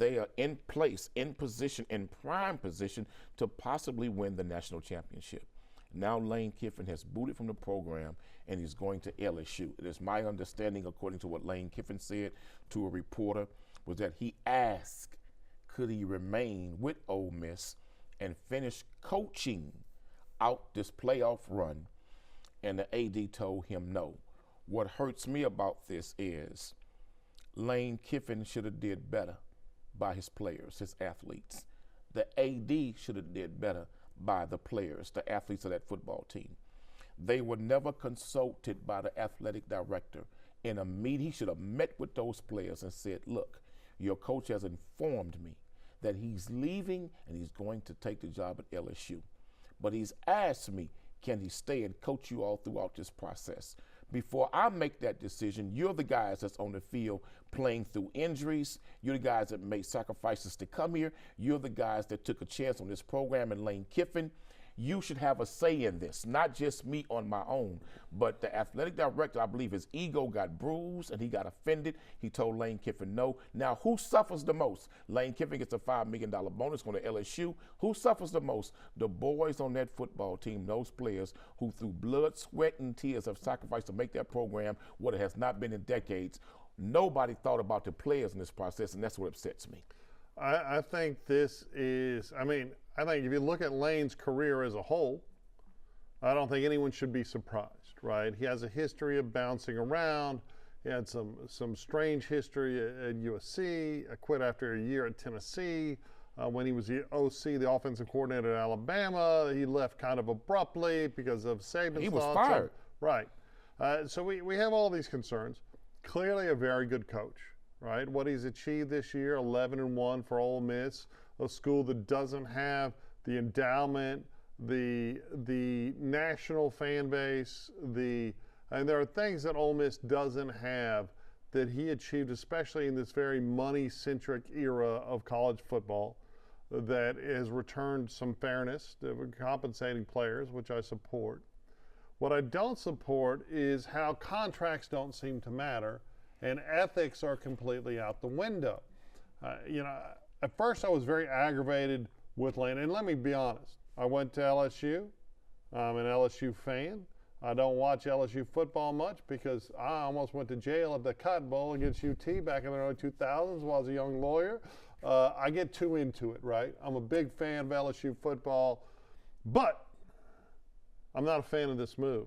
they are in place, in position, in prime position to possibly win the national championship. Now Lane Kiffin has booted from the program and he's going to LSU. It is my understanding, according to what Lane Kiffin said to a reporter, was that he asked, could he remain with Ole Miss and finish coaching out this playoff run? And the AD told him no. What hurts me about this is Lane Kiffin should have did better by his players, his athletes. The AD should have did better by the players, the athletes of that football team. They were never consulted by the athletic director in a meeting. He should have met with those players and said, look, your coach has informed me that he's leaving and he's going to take the job at LSU. But he's asked me, can he stay and coach you all throughout this process? Before I make that decision, you're the guys that's on the field playing through injuries. You're the guys that made sacrifices to come here. You're the guys that took a chance on this program and Lane Kiffin. You should have a say in this, not just me on my own. But the athletic director, I believe his ego got bruised and he got offended. He told Lane Kiffin no. Now, who suffers the most? Lane Kiffin gets a $5 million bonus going to LSU. Who suffers the most? The boys on that football team, those players who through blood, sweat, and tears have sacrificed to make that program what it has not been in decades. Nobody thought about the players in this process, and that's what upsets me. I think this is, I think if you look at Lane's career as a whole, I don't think anyone should be surprised, right? He has a history of bouncing around. He had some strange history at USC, quit after a year at Tennessee. When he was the OC, the offensive coordinator at Alabama, he left kind of abruptly because of Saban's He was thoughts. fired. Right. So we have all these concerns. Clearly a very good coach. Right, what he's achieved this year, 11-1 for Ole Miss, a school that doesn't have the endowment, the national fan base, and there are things that Ole Miss doesn't have that he achieved, especially in this very money-centric era of college football, that has returned some fairness to compensating players, which I support. What I don't support is how contracts don't seem to matter and ethics are completely out the window. At first I was very aggravated with Lane, and let me be honest, I went to LSU. I'm an LSU fan. I don't watch LSU football much because I almost went to jail at the Cotton Bowl against UT back in the early 2000s while I was a young lawyer. I get too into it, right? I'm a big fan of LSU football, but I'm not a fan of this move.